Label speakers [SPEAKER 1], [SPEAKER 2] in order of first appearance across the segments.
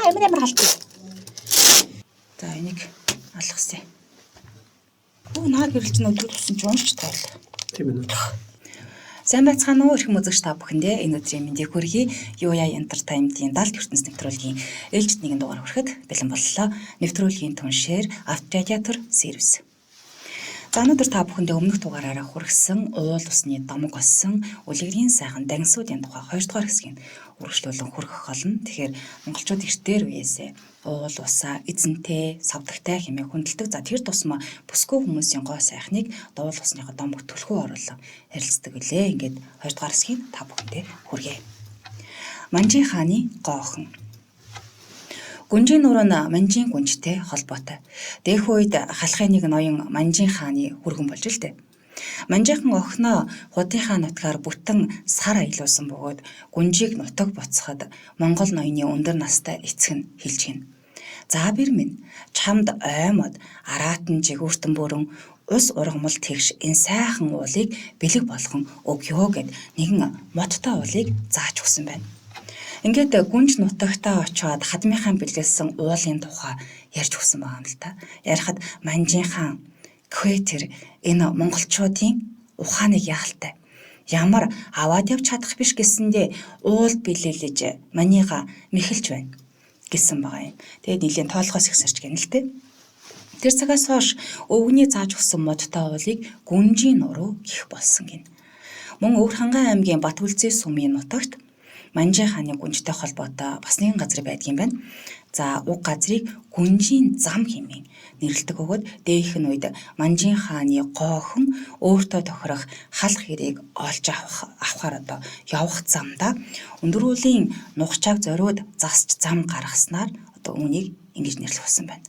[SPEAKER 1] Амар халдсан. За энийг алгасаа. Наа гэрэлж өдөр тусан ч уншч тайл.
[SPEAKER 2] Тийм ээ.
[SPEAKER 1] Сайн байцгаана уу эрхэм үзэгч та бүхэндээ энэ өдрийн мэндийг хүргэе. UAI Entertainment-ийн 70 ертөнц нэвтрүүлгийн ээлжид нэгэн дугаар хүрэхэд бэлэн боллоо. Нэвтрүүлгийн түншээр автодиатор сервис. За өнөөдөр та бүхэндээ өмнөх дугаараараа хүргэсэн уул усны домог болсон үлгэрийн сайхан дангисуудын тухай 2 дугаар хэсгийг үргэлжлүүлэн хүргэх болно. Тэгэхээр монголчууд эртээр үеэсээ уул усаа эзэнтэй, савдагтай хэмээн хүндэлдэг. За тэр тусмаа бүсгүй хүмүүсийн гоо сайхныг дуул усныхаа домог төлхөө оруулан харилцдаг үлээ. Ингээд 2 дугаар хэсгийг та бүхэндээ хүргэе. Манжин хааны гоо охин. Гүнжийн нуруу нь Манжин гүнжтэй холбоотой. Дэх үед халахын нэг ноён Манжин хааны хүргэн болж л дээ. Манжинхан охиноо худынхаа нутгаар бүтэн сар аялуулсан бөгөөд гүнжийг нутаг буцахад Монгол ноёны өндөр настай эцэг нь хэлж гин. За бэр минь чамд оймод араатан жигүүртэн бүрэн ус ургамал тэгш энэ сайхан уулыг бэлэг болгон өгьё гэд нэгэн моттой уулыг зааж өгсөн байна. Ингээд гүнж нутагтаа очиод хадмынхаа бэлгэлсэн уулын тухай ярьж өгсөн байгаа юм л та. Ярихад Манжин хаан Квэтер энэ монголчуудын ухааныг яалтай. Ямар аваад явж чадах биш гэсэндээ уул билээлж манийга мэхэлж байна гэсэн байгаа юм. Тэгээд нэлийн тоолохоос их сарч гэнэ л дээ. Тэр цагаас хойш өвгний зааж өгсөн модтой уулыг гүнжийн нуруу гих болсон гин. Мөн Өвөрхангай аймгийн Батүлзий сумын нутагт Манжин хааны гүнжтэй холбоотой бас нэгэн газар байдгийн байна. За уг газрыг гүнжийн зам хэмээн нэрлэдэг бөгөөд дээхэн үед Манжин хааны гоохин өөртөө тохирох халах хэрийг олж авахаар одоо явах замдаа өндөрүүлийн нухчааг зориуд засч зам гаргаснаар одоо үүнийг ингэж нэрлэх болсон байна.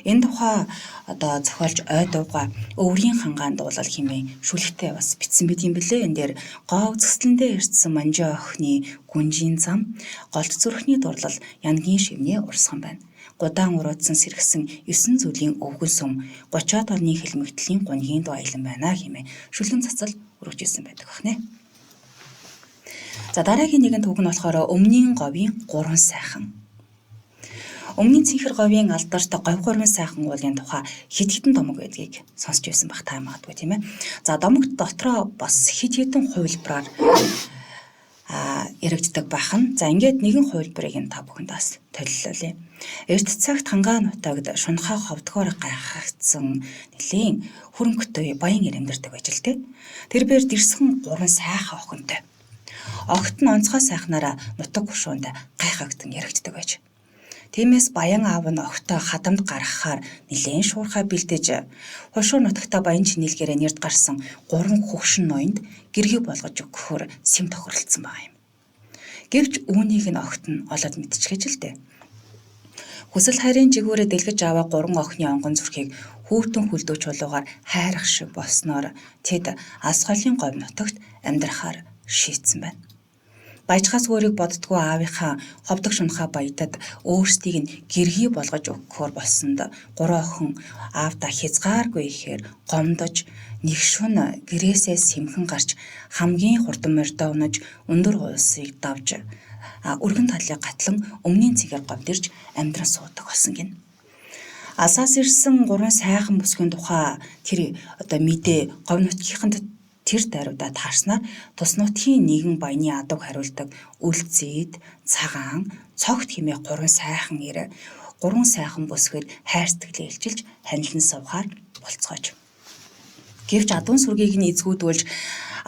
[SPEAKER 1] Энэ тухай одоо зохиолч ойдууга өврийн хангаан дуулал хэмээн шүлэгтээ бас бичсэн бид юм блэ. Энэ дээр гоо үзэсгэлэндээ ирсэн Манжин охины гүнжийн зам голд зүрхний дурлал янгийн шивнээ урсган байна. Гудаан уруудсан сэргсэн 9 зүйлийн өвгөл сум 30-аад оны хэлмэгтлийн гунгийн дуу аялан байна хэмээн шүлгэн цацал өргөж ирсэн байдаг бахнэ. За дараагийн нэгэн түүх нь болохоор өмнгийн говийн 3 сайхан. Өмнгийн цэнхэр говийн алдарт говь гурван сайхан уулын тухай хэд хэдэн домог байдгийг сонсч байсан бах та магадгүй тийм ээ. За домогт дотроо бас хэд хэдэн хувилбараар яригддаг байх нь. За ингээд нэгэн хувилбарыг та бүхэнд бас төлөвлөлье. Эрт цагт хангаа нутагт шунхаа ховдгоор гайхагдсан нэлийн хөрөнгөтэй баян ирэмдэрдэг байж л дээ. Тэр бээр дэрсхэн 3 сайхан охинтой. Огт нь онцгой сайхнаараа нутаг гушуунд гайхагдан яригддаг байж. Тиймээс баян аав нь огтоо хадамд гаргахаар нэлээд шуурхай бэлдэж хошуу нутагта баян чинэлгээрээ нэрд гарсан 3 хөгшин ноёнд гэргий болгож өгөхөөр сэм тохиролцсон байгаа юм. Гэвч үүнийг нь огт нь олоод мэдчихэж л дээ. Хүсэл хайрын жигүүрээ дэлгэж аваа 3 охины онгон зүрхийг хүүтэн хүлдөө чулуугаар хайрах шиг болсноор тэд ас голын говь нутагт амьдрахаар шийдсэн байна. Баяжхаас өөрийг боддгоо аавынхаа ховдог шунхаа баядад өөрсдийг нь гэргий болгож өгөхөөр болсонд 3 охин аавда хязгааргүй ихээр гомдож нэг шөнө гэрээсээ сэмхэн гарч хамгийн хурдан морьдоо унаж өндөр улсыг давж өргөн талыг гатлан өмнгийн цэгээр говдирж амьдран суудаг болсон гин. Асаас ирсэн 3 сайхан бүсгийн тухай тэр одоо мэдээ говь нутгийнханд тэр даруйдаа таарснаар тус нутгийн нэгэн баяны адаг хариулдаг үлцэд, цагаан, цогт хэмээх 3 сайхан ир 3 сайхан бүсгэд хайрцаглаа илчилж ханилан сувгаар болцгооч. Гэвч адуун сүргийг нь эзгүүдүүлж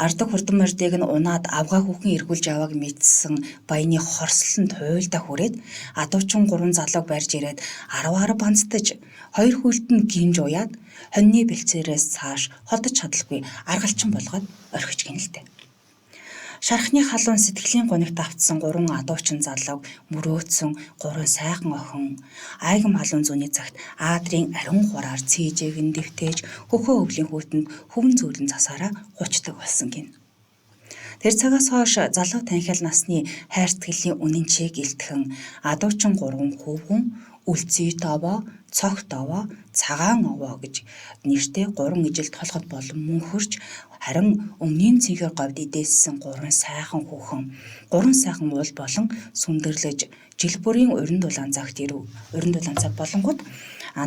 [SPEAKER 1] ардаг хурдан мордыг нь унаад авгаа хүүхэн эргүүлж авааг мэдсэн баяны хорслонд хуйлда хүрээд адуучин 3 залууг барьж ирээд 10 банцдаж 2 хүлд нь гинж уяад хоньны бэлцээрээс цааш ходож чадалгүй аргалчин болгоод орхиж гинэлтэй. Шархны халуун сэтгэлийн гонигт автсан 3 адуучин залууг мөрөөдсөн 3 сайхан охин айгам халуун зүүнний цагт аадрын ариун хураар цээжээгэн дэвтээж хөхөө өвлийн хүүтэнд хөвөн зөөлөн засаараа хучдаг болсон гин. Тэр цагаас хойш залуу танхил насны хайр сэтгэлийн үнэн чиг илтгэн адуучин 3 хөвгүн, үлций довоо, цогт овоо, цагаан овоо гэж нэртэй 3 ижил толгод болон мөн хөрч харин өмнгийн цэнхэр говьд идээссэн 3 сайхан хүүхэн, 3 сайхан уул болон сүндэрлэж жил бүрийн урин дулаан цагт ирв. Урин дулаан цаг болонгууд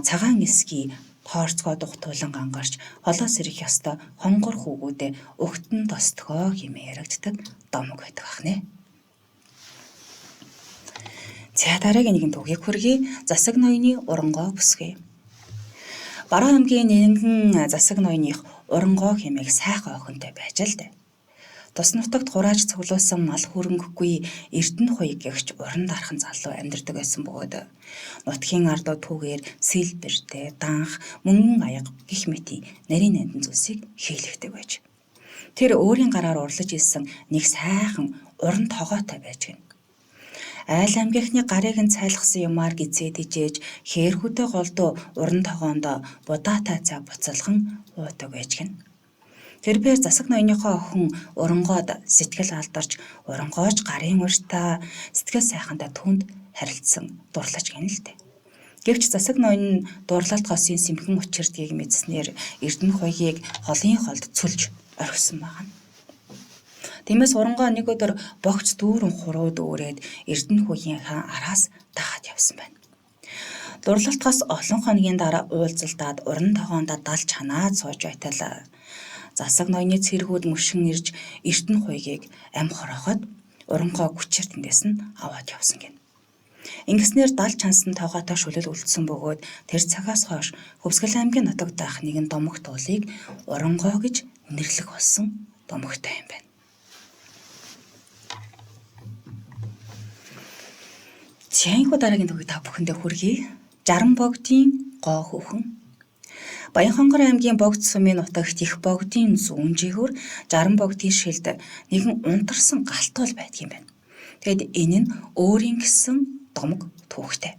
[SPEAKER 1] цагаан эсгий тоорцгоо дугтуулан ангарч холоос ирэх ёстой хонгор хүүгүүдээ өгтөн тостгоо хэмээн яригддаг домог байдаг ахнэ. За дараагийн нэгэн төвхийг хүргэе. Засаг ноёны урангоо бүсгүй. Баруун аймгийн нэгэн засаг ноёных урангоо хэмээх сайхан охинтой байж л дээ. Тус нутагт хурааж цуглуулсан мал хөрөнгөгүй Эрдэнэ хуй гэгч уран дархан залуу амьдардаг байсан бөгөөд нутгийн ардуу түүгээр сэлбэртэй, данх, мөнгөн аяга гих мэт нарийн нандин зүйлсийг хийлэгдэг байж. Тэр өөрийн гараар урлаж ирсэн нэг сайхан уран тогоотой байж гин. Айл аймгийнхны гарыг нь цайлгсан юмар гизээд ижээж хээрхүүтэй голдуу уран тогоонд будаатай цай буцалхан уудаг байж гин. Тэрээр засаг ноёныхоо охин урангоод сэтгэл алдарч урангоож гарын урьтаа сэтгэл сайхантай түнд харилцсан дурлаж гин л дээ. Гэвч засаг ноён нь дурлалт хосын сэмхэн учирдгийг мэдснээр Эрдэнэ хуйгийг холын холд цүлж орхисон байгаа. Тиймээс урангоо нэг өдөр богц дүүрэн хурууд өөрээд Эрдэнэ хуйгийн хаан араас дагаад явсан байна. Дурлалтаас олон хоногийн дараа уулзалтад уран тогоонд далж ханаад сууж байтал засаг ноёны цэргүүд мөшин ирж Эрдэнэ хуйгийг ам хорооход урангоо хүчээр тэндээс нь аваад явсан гин. Ингэснээр далж хансан тогоотой шүлэл үлдсэн бөгөөд тэр цагаас хойш Хөвсгөл аймгийн нутагт байх нэгэн домогт уулыг урангоо гэж нэрлэх болсон домогтой юм байна. Чанхуу дараагийн төвийг та бүхэндээ хүргэе. 60 богдын гоо хүүхэн. Баянхонгор аймгийн богд сумын нутагт их богдын зүүн жигүүр 60 богдын шилд нэгэн унтарсан галтуул байдаг юм байна. Тэгэд энэ нь өөрийн гэсэн домог түүхтэй.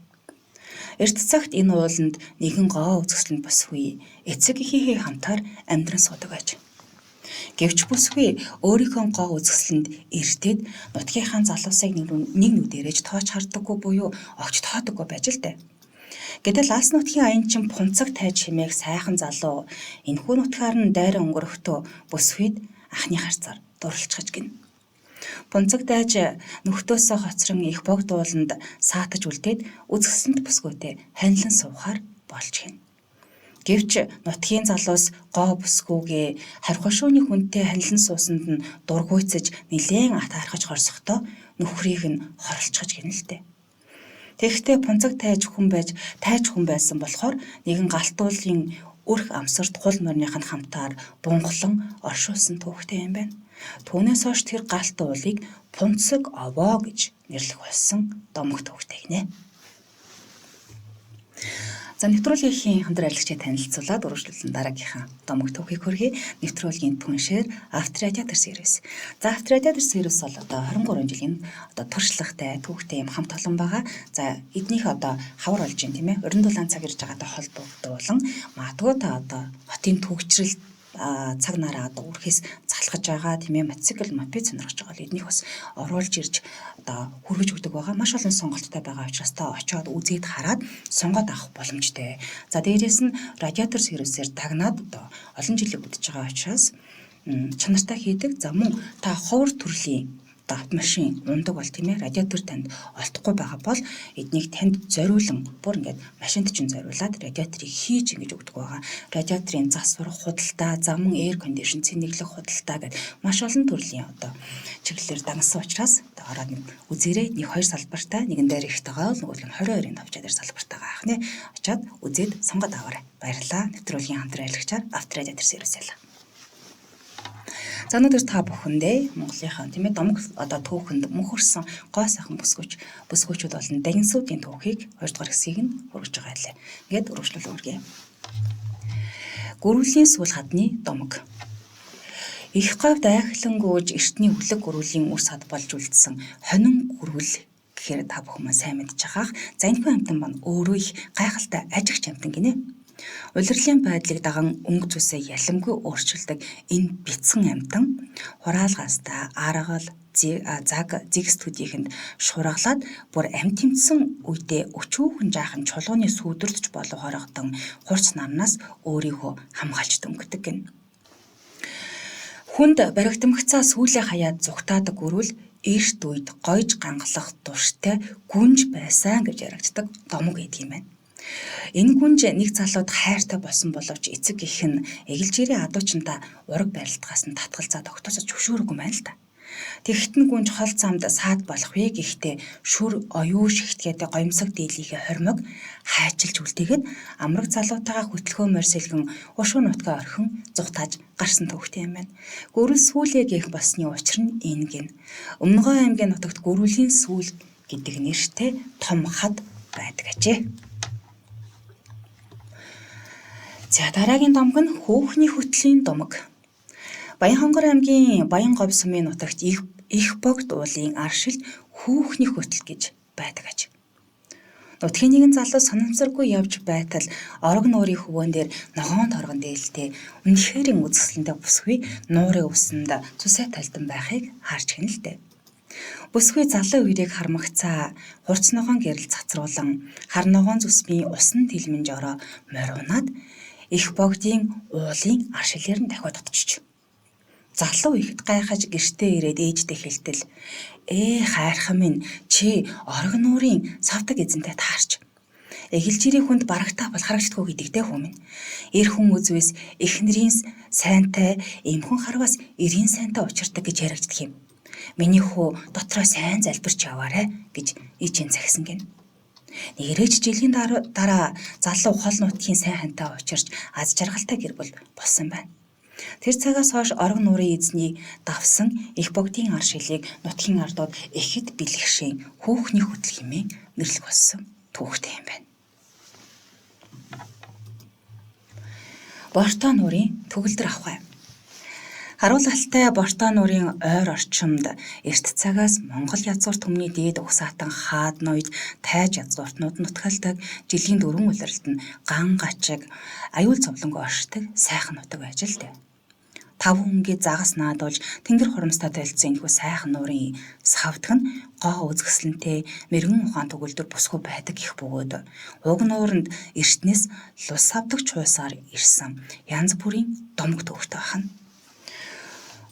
[SPEAKER 1] Эрт цагт энэ ууланд нэгэн гоо үзэсгэлэнд бүсгүй эцэг эхийнхээ хамтаар амьдран суудаг байж. Гэвч бүсгүй өөрийнхөө гоо үзэсгэлэнд эртээд нутгийнхаа залуусыг нэг нүдэрэж тоож хардаггүй буюу огч тоодоггүй байж л дээ. Гэтэл Алс нутгийн аянчин Пунцаг тайж хэмээх сайхан залуу энэхүү нутгаар нь дайран өнгөрөхдөө бүсгүйд анхны харцаар дурлцгаж гин. Пунцаг тайж нөхдөөсөө хоцрон их богд ууланд саатаж үлдээд үзэсгэлэнт бүсгүйтэй ханилан суухаар болж гин. Гэвч нутгийн залуус гоо бүсгүйгээ хархушууны хүнтэй ханилан суусанд нь дургуйцаж нилээн атаархаж хорсохдоо нөхрийг нь хорлцгаж гин л дээ. Тэгэхдээ Пунцаг тайж хүн байсан болохоор нэгэн галтуулын өрх амсарт хул морных нь хамтаар бунхлан оршуулсан түүхтэй юм байна. Түүнээс хойш тэр галтуулыг Пунцаг овоо гэж нэрлэх болсон домог түүхтэй гинэ. За нэвтрүүлгийн хамтран ажиллагчид танилцуулаад үргэлжлүүлэн дараагийнхаа домог түүхийг хүргэе. Нэвтрүүлгийн түншээр Авторадиатор сервис. За Авторадиатор сервис бол одоо 23 жилийн туршлагатай түүхтэй юм хамт олон байгаа. За эднийх одоо хавар болж байна тийм ээ. Урин дулаан цаг ирж байгаатай холбогдуулан магадгүй та одоо хотын төвчрэл цаг нараа одоо үрхээс залхаж байгаа тийм ээ, мотоцикл мопед сонирхож байгаа л эднийх бас оруулж ирж одоо хүргэж өгдөг байгаа. Маш олон сонголттой байгаа учраас та очиод үзээд хараад сонгоод авах боломжтой. За дээрээс нь радиатор сервисээр тагнаад одоо олон жилийн үдэж байгаа учраас чанартай хийдэг. За мөн та ховор төрлийн автомашин ундаг бол тийм ээ, радиатор танд олдохгүй байгаа бол эднийг танд зориулан бүр ингээд машинд чинь зориулаад радиаторыг хийж ингэж өгдөг байгаа. Радиаторын засвар, худалдаа, замун эйр кондишн, цэнэглэх худалдаа гэдэг маш олон төрлийн одоо чиглэлээр дагнасан учраас одоо ороод үзээрэй. Нэг хоёр салбартай, нэгэн дээр ихтэйгаа бол нөгөө нь 22-ын товчоо дээр салбартайгаа авах нэ. Очоод үзээд сонгоод аваарай. Баярлалаа. Нэвтрүүлгийн хамтран ажиллагчаар Авторадиатор сервис ялла. За өнөөдөр та бүхэндээ Монголынхаа тийм ээ домог одоо түүхэнд мөнхөрсөн гоо сайхан бүсгүйчүүд болон дагинсуудын түүхийг 2 дугаар хэсгийг нь хүргэж байгаа хэлээ. Ингээд үргэлжлүүлэн үргэе. Гөрвлийн сүүл хадны домог. Их говьд айхлан гүйж эртний хүлэг гөрвлийн үр сад болж үлдсэн хонин гөрвөл гэхээр та бүхэн сайн мэдж байгаах. За энэхүү амтан маань өөрөө их гайхалтай ажигч амтан гинэ. Улирлын байдлыг даган өнгө зүсээ ялимгүй өөрчилдөг энэ бяцхан амьтан хураалгаастаа аргал заг зэгстүүдийнхэнд шураглаад бүр амь тэмцсэн үедээ өчүүхэн жаахан чулууны сүүдэрч болов хорогдон хурц нарнаас өөрийгөө хамгаалж дөнгөдөг гэнэ. Хүнд баригдмагцаа сүүлээ хаяад зүгтаадаг гөрүүл эрт үед гойж гангалах дурштай гүнж байсан гэж яригддаг домог гэдэг юм байна. Энэ гүнж нэг залууд хайртай болсон боловч эцэг их нь эгэлжирийн адуучинта ураг барилтгаас нь татгалзаа тогтоосож зөвшөөрөхгүй байна л та. Тэгхтэн гүнж хол замд саад болох вэ гэхдээ шүр оюу шигтгээд гоёмсог дийлийнхээ хормог хайчилж үлдээгээд амраг залуутайгаа хөтлөхөмөр сэлгэн ушуу нутгаа орхин зүгтааж гарсан төвхтэй юм байна. Гөрөл сүүлээ гэх басны учир нь энэ гин. Өмнөгөө аймгийн нутагт гөрөлийн сүүл гэдэг нэртэй том хад байдаг ажээ. За дараагийн домог нь хөөхний хөтлийн домог. Баянхонгор аймгийн Баянговь сумын нутагт их богд уулын аршилд хөөхний хөтөл гэж байдаг аж. Нутгийн нэгэн залуу санамсаргүй явж байтал орог нуурын хөвөн дээр ногоон торгон дээлтэй үнэхэрийн үзэсгэлэнтэй бүсгүй нуурын усанд цусаа талдан байхыг харж гэнэ л дээ. Бүсгүй залуу үерийг хармагцаа хурц ногоон гэрэл цацруулан хар ногоон зүсмийн усан тэлмэн жороо мориунаад их богдын уулын аршилээр нь дахиад утчих. Залуу ихэд гайхаж гэртээ ирээд ээжтэй хэлтэл хайрхан минь чи орог нуурын савдаг эзэнтэй таарч. Эгэлжирийн хүнд барагтаа бол харагддаггүй гэдэгтэй хүмүүс. Эр хүн үзвээс эхнэрийн сайнтай эмхэн харвас эрийн сайнтай учирдаг гэж яригддаг юм. Миний хүү дотроо сайн залбирч яваарэ гэж ээжийн загсан гин. Нэгэрэж жилийн дараа залуу хол нутгийн сайн хантай учирч аз жаргалтай гэр бүл болсон байна. Тэр цагаас хойш орог нуурын эзний давсан их богдын аршилыг нутгийн ардууд ихэд бэлгшин хөөхний хөтөл хэмээн нэрлэх болсон түүхтэй юм байна. Бортоо нуурын төгөлдөр авхай. Харуулгалтай Бортоо нуурын ойр орчимд эрт цагаас Монгол язгуур түмний дээд угсаатан хаад ноёд тайж язгууртнууд нутгалдаг жилийн дөрвөн улиралд нь ган гачиг аюул зовлонгүй оршдог сайхан нутаг байж л дээ. 5 хүнгээ загас наадуулж тэнгэр хурамстай толцсон энэхүү сайхан нуурын савдг нь гоо үзэсгэлэнтэй мэрэгэн ухаан төгөлдөр бүсгүй байдаг их бөгөөд уг нууранд эртнээс лус савдаг чуусаар ирсэн янз бүрийн домог төвхтэй байна.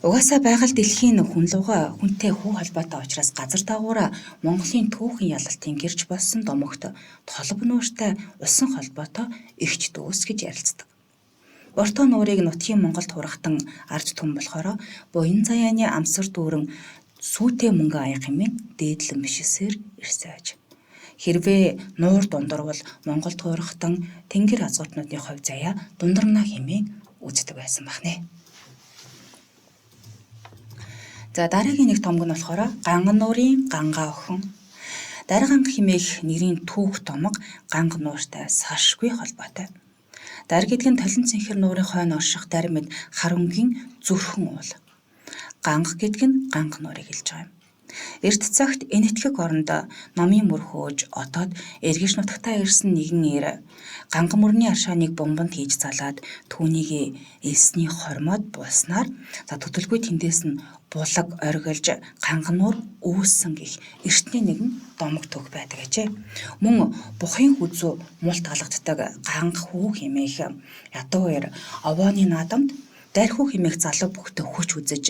[SPEAKER 1] Угаасаа байгаль дэлхийн хүнтэй хүү холбоотой учраас газар дагуура Монголын түүхэн ялалтын гэрж болсон домогт толб нууртай усан холбоотой эгч дүүс гэж ярилцдаг. Бортоо нуурыг нутгийн Монголд хурахтан ард түмэн болохоор буян заяаны амсар дүүрэн сүйтэй мөнгө аяг хэмээн дээдлэн бишсээр ирсэж. Хэрвээ нуур дундурвал Монголд хурахтан тэнгэр азуутнуудын хувь заяа дундарна хэмээн үздэг байсан бахнэ. За дараагийн нэг томог нь болохоор ганган нуурын гангаа охин. Дарганг хэмээх нэрийн түүх томог ганга нууртай салшгүй холбоотой. Дар гэдэг нь талин цэнхэр нуурын хойно орших даримд хар өнгийн зүрхэн уул. Ганга гэдэг нь ганга нуурыг хэлж байгаа юм. Эрт цагт энэтхэг оронд номын мөр хөөж отоод эргэж нутагтаа ирсэн нэгэн эр ганга мөрний аршааныг бомбонд хийж залаад түүнийг элсний хормоод бууснаар төдөлгүй тэндээс нь булаг оргилж гангануур үүссэн гэх эртний нэгэн домог төг байдаг ажээ. Мөн бухын хүзүү мулт алгаддаг ганга хүү хэмээх ядуу эр овооны наадамд дархүү хэмээх залуу бүхтэй хүч үзэж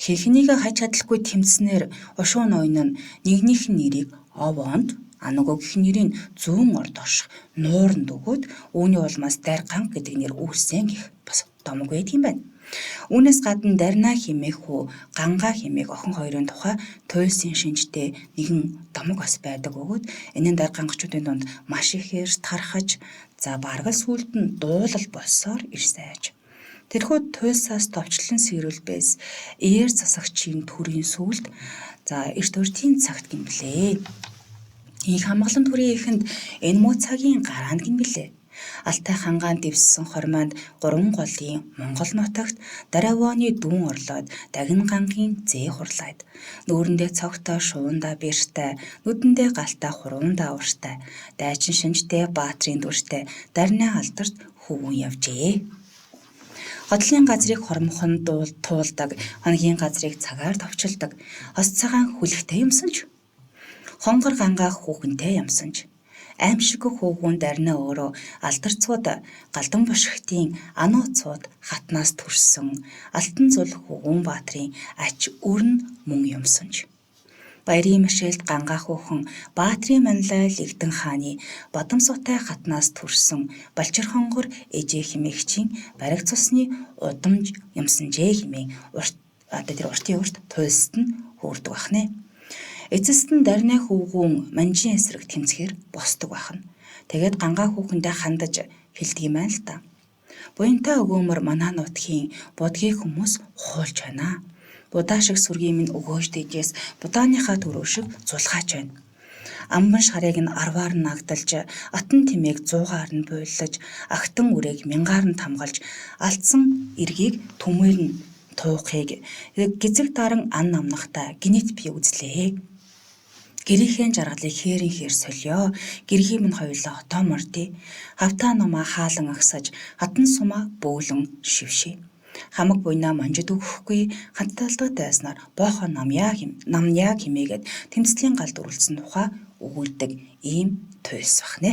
[SPEAKER 1] хэрхнийг хаж чадалгүй тэмцснээр ушуу ноён нь нэгнийх нь нэрийг овоонд анагогийнх нэрийн зүүн орд орших нууранд өгөөд үүний улмаас дайр ганг гэдэг нэр үүссэн гэх бас домог байдаг юм байна. Үүнээс гадна дарнаа хэмээх хүү гангаа хэмээх охин хоёрын тухай туйлсын шинжтэй нэгэн домог бас байдаг өгөөд энэ нь дайр гангачуудын дунд маш ихээр тархаж баргал сүлд нь дуулал болсоор ирсэж. Тэрхүү туйлсаас товчлон сэрүүлбээс эер засагчийн төрийн сүлд эрт уртын цагт гимблээ. Их хамгаалан төрийн эхэнд энэ муу цагийн гараанд гимблээ. Алтай хангаан дэвссэн хормойнд 3 голын Монгол нутагт Даравооны дүүн орлоод Дагин гангийн зээ хурлаад нүүрэндээ цогтой шуундаа бэртэй нүдэндээ галтай хуруундаа уртай дайчин шинжтэй баатрийн дүртэй дарнаа алдарт хөвөн явжээ. Хотлын газрыг хормхон туулдаг, хоногийн газрыг цагаар товчилдаг, ос цагаан хүлэгтэй юмсанч, хонгор гангаах хүүхэнтэй юмсанч, аимшиг хүүгүүн дарнаа өөрөө алдарцууд галдан бошигтын ануу цууд хатнаас төрсөн, алтан зул хүүгүүн баатрын ач өрн мөн юмсанч. Баярын мишэлд гангаах хүүхэн баатрийн манлай лэгдэн хааны бодомсуутай хатнаас төрсөн балчир хонгор ээжээ химээгчийн бариг цусны удамж юмсанжээ химээ уртын урт туйлст нь хөөрдөг бахнэ. Эцэст нь дарнаа хүүгүүн манжийн эсрэг тэмцэхээр босдог бахна. Тэгээд гангаах хүүхэндээ хандаж хэлдэг юм байна л та. Буянтай өгөөмөр манаа нутгийн будгийн хүмүүс хуулж байна. Будаа шиг сүргийн минь өгөөж дэжээс будааныхаа төрөө шиг зулгаач байна. Амбан шарыг нь 10-аар нь нагдалж, атан тимээг 100-аар нь буйллаж, агтан үрээг 1000-аар нь тамгалж, алдсан эргийг түмээр нь туухыг гизэг даран ан намнахта гинэт би үзлээ. Гэрийнхээ жаргалыг хээрийн хээр солио, гэрхийн минь хоёулаа отоо мордъё. Хавтаа номаа хаалан агсаж, хатан сумаа бөөлөн шившээ. Хамаг буйнаа манжид өгөхгүй ханталтууд байснаар боохоо намяа химээгээд тэмцлийн галд үргэлжсэн тухай өгүүлдэг ийм туйлс бахнэ.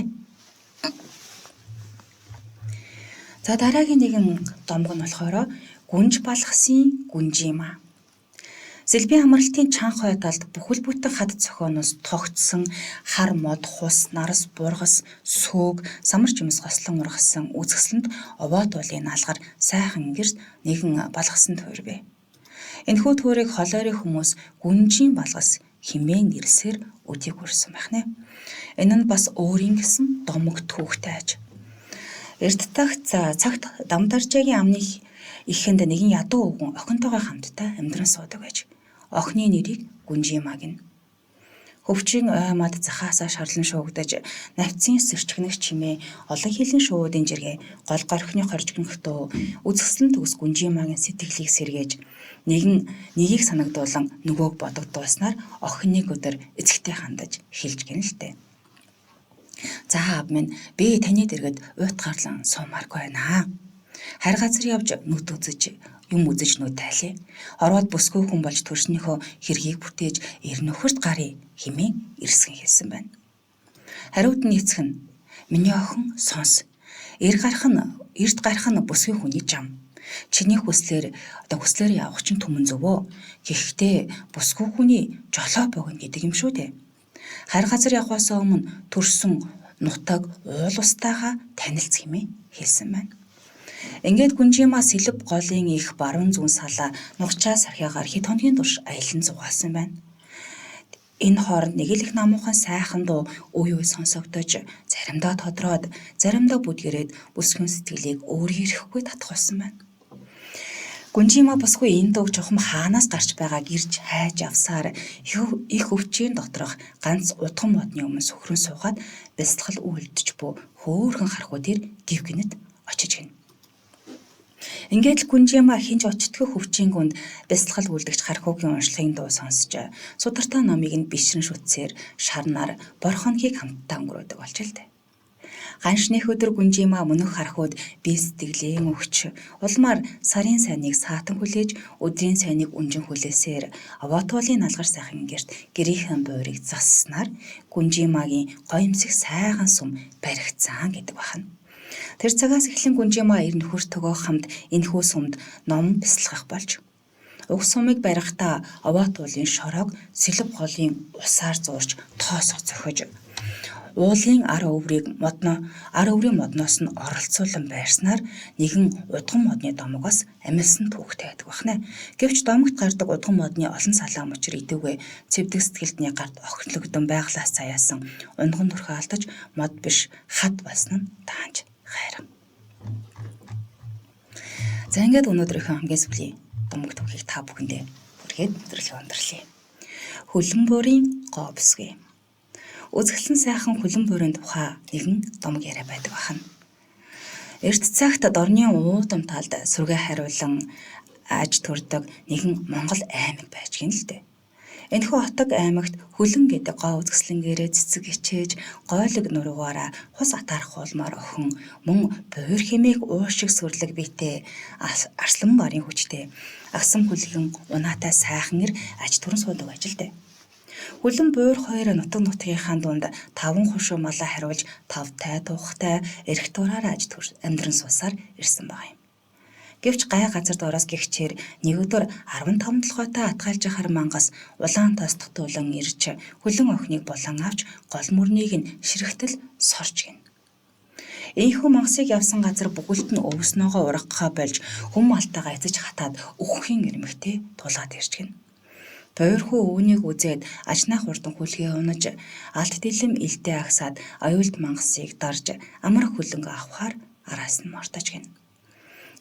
[SPEAKER 1] За дараагийн нэгэн домог нь болохоор гүнж балгасын гүнжима. Сэлбийн амралтын чанх хой талд бүхэл бүтэн хад цохооноос тогтсон хар мод, хус, нарас, бургас, сөөг, самар жимс гослон ургасан үзэсгэлэнд овоот уулын наалгаар сайхан гэрс нэгэн балгасан тойр бай. Энэхүү тойрыг холойрын хүмүүс гүнжийн балгас химээ нэрсээр өдийг хүрсэн байх нэ. Энэ нь бас өөрийн гэсэн домог түүхтэй аж. Эрт тагт цагт Дамдаржаагийн амны ихэнд нэгэн ядуу өвгөн охинтойгоо хамтдаа амьдран суудаг байж. Охины нэрийг Гүнжима гэнэ. Хөвчийн ой мад захаасаа шарлан шуугдаж, навцын сэрчгнэх чимээ, олон хилийн шуудын жиргээ, гол горхны хоржигнох дуу, үзэсгэлэн төгс Гүнжимагийн сэтгэлийг сэргээж, нэгийг санагдуулан нөгөөг бодогдуулснаар охиныг өдөр эцэгтэй хандаж хэлж гэнэ л дээ. За аав минь би таны дэргэд уйт гарлан суумааргүй байна. Харь газар явж нүд үзэж юм үзэж нүд тайлээ. Ороод бүсгүй хүн болж төрснийхөө хэргийг бүтээж эр нөхөрт гарыг химээ ирсгэн хэлсэн байна. Хариуд нь эцэг нь миний охин сонс. Эрт гарах нь бүсгүй хүний зам. Чиний хүслээр явах чинь түмэн зөвөө. Гэхдээ бүсгүй хүний жолоо богино гэдэг юм шүү дээ. Харь газар явахаас өмнө төрсөн нутаг уул устайгаа танилцах хэмээн хэлсэн байна. Ингээд Гүнжима сэлб голын их баруун зүүн салаа нурчаа сархиагаар хэд хоногийн турш аялан зугаалсан байна. Энэ хооронд нэг л их намуухан сайхан дуу үе сонсогдож, заримдаа тодроод, заримдаа бүдгэрээд бүсгүйн сэтгэлийг өөрийн ирэхгүй татах болсон байна. Гүнжима бүсгүй энэ дууг чухам хаанаас гарч байгааг ирж хайж авсаар их өвчийн доторх ганц удган модны өмнө сөхрөн суугаад бясалгал үлдэж буй хөөхөн хархуу дээр гів гинэт очиж гин. Ингээд л Гүнжима хинж очтгох хөвчийн гүнд бясалгал үлдэгч хархуугийн уншлагын дуу сонсож судартай номыг нь бишрэн шүтсээр шарнаар борхонхийг хамтдаа өнгөрөөдөг болж л дээ. Ганшных өдөр Гүнжима мөнөх хархууд бие сэтгэлийн өгч улмаар сарын сайныг саатан хүлээж өдрийн сайныг үнжин хүлээсээр аваатуулын налгар сайхан гэрт гэрийнхэн буйрыг засснаар Гүнжимагийн гоёмсог сайхан сум баригдсан гэдэг бахна. Тэр цагаас эхлэн Гүнжима эр нөхөртөөгөө хамт энэхүү сумд ном бясалгах болж уг сумыг барихтаа аваатуулын шороог сэлб голын усаар зуурч тоосох зохиж уулын ар өврийн модноос нь оролцуулан байрснаар нэгэн удган модны домогоос амилсан түүхтэй байдаг бахнэ. Гэвч домогт гардаг удган модны олон салаа мөчр идэвгүй цэвдэг сэтгэлдний гарт охирлогдсон байглаас цаяасан унган төрхөө алдаж мод биш хад болсон нь таанч хайр. За ингээд өнөөдрийнхөө хамгийн сүүлийн домог түүхийг та бүхэндээ хүргээд өндөрлөе өндөрлөе. Хөлөн буурын гоо бүсгүй. Үзэсгэлэн сайхан хөлөн буурын тухай нэгэн домог яриа байдаг бахна. Эрт цагт дорны уудам талд сүргээ хариулан аж төрдөг нэгэн Монгол аймаг байж гин л дээ. Энэхүү хотог аймагт Хүлэн гэдэг гоо үзэсгэлэнгээрээ цэцэг ичээж, гойлог нуруугаараа хус атаарх улмаар охин мөн буур хэмээх уушиг сүрлэг биетэй арслан барын хүчтэй агсан хүлгэн унаатай сайхан ир аж төрөн суудаг ажилтай. Хүлэн буур хоёр нутаг нутгийнхаа дунд 5 хушуу малаа хариулж тавтай тухтай эрх дураараа аж амьдран суусаар ирсэн байна. Гэвч гай газар доороос гихчээр нэг өдөр 15 толгойтой атгайлж ахар мангас улаан тас тутуулан ирж Хүлэн охиныг булан авч гол мөрнийг нь ширхтэл сорж гин. Ийхүү мангасыг явсан газар бүгэлд нь өвснөөгөө ургахаа болж хүм малтайгаа эцэж хатаад өөххийн ирмэгтэй тулгаад ирж гин. Тойрхуу өвнийг үзээд ажнаах урдан хүлгээ унаж алт дэлэм илдээ агсаад аюулд мангасыг дарж амар хүлэнг авахаар араас нь мортож гин.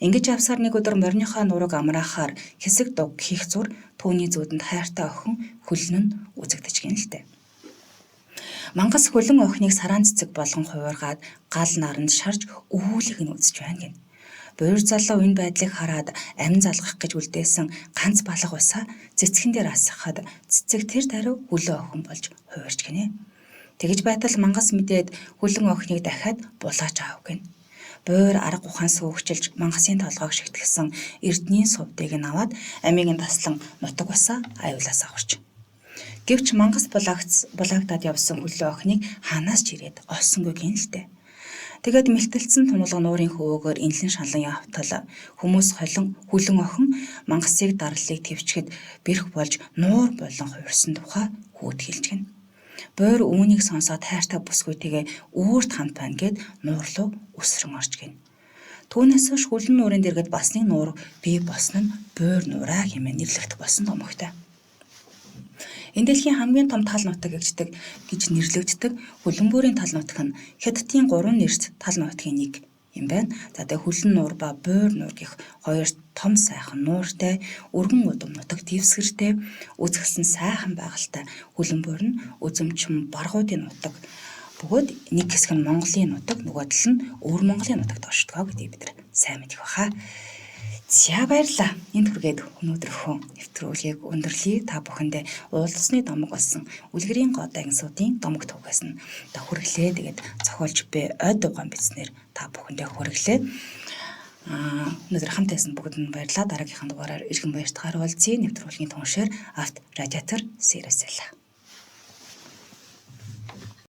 [SPEAKER 1] Ингэж явсаар нэг өдөр морныхоо нураг амраахаар хэсэг дуг хийх зур түүний зүүдэнд хайртай охин Хүлэн нь үзэгдэж гин л дээ. Мангас Хүлэн охиныг сараан цэцэг болгон хувиргаад гал наранд шарж өвүүлэх нь үзэж байна гин. Буур залуу энэ байдлыг хараад амин залгах гэж үлдээсэн ганц балга усаа цэцгэн дээр асгахад цэцэг тэр даруй Хүлэн охин болж хувирч гинэ. Тэгж байтал мангас мэдээд Хүлэн охиныг дахиад булааж аав гин. Буур арга ухаан сүүгчилж мангасын толгойг шигтгсэн эрдний сувдыг нь аваад амигийн таслан нутаг усаа аюулаас аварч. Гэвч мангас булаагтаад явсан Хүлэн охиныг ханаас ч ирээд олсонгүй гин л дээ. Тэгээд мэлтэлцэн тумалга нуурын хөвөөгөөр инлэн шалан явтал хүмүүс Хүлэн охин мангасыг дарлыг твчгэд бэрх болж нуур болон хувирсан тухай хүүд хэлж гин. Буур үүнийг сонсоод хайртай бүсгүйтэйгээ үүрт хамт байна гэд нуур руу өсрөн орж гин. Түүнээс хойш Хүлэн нуурын дэргэд бас нэг нуур бий босно нь Буур нуураа хэмээн нэрлэгдэх болсон томогтой. Энэ дэлхийн хамгийн том тал нутаг гэж нэрлэгддэг Хүлэн буурын тал нутаг нь Хятадын 3 нэрт тал нутгийн нэг юм байна. За тэгээ Хүлэн нуур ба Буур нуур гэх хоёр том сайхан нууртай, өргөн удам нутаг дэвсгэртэй, үзэсгэлэн сайхан байгальтай Хүлэн буур нь үзэмчм баргуудын нутаг. Бөгөөд нэг хэсэг нь Монголын нутаг, нөгөө тал нь өвөр Монголын нутагт оршдог гэдгийг бид нар сайн мэдэх баха. За баярлаа. Энд хүргээд өнөөдрийнхөө нэвтрүүлгийг өндөрлөе. Та бүхэндээ уулзсны домог болсон үлгэрийн гоодай агнсуудын домог түүхээс нь хүргэлээ. Тэгээд зохиолч бэ ойд угаан бичснээр та бүхэндээ хүргэлээ. Өнөөдөр хамт байсан бүгдэнд баярлалаа. Дараагийнхаа дугаараар иргэн баяртайгаар уулзъя. Нэвтрүүлгийн түншээр Авт радиатор Сэрээсэлээ.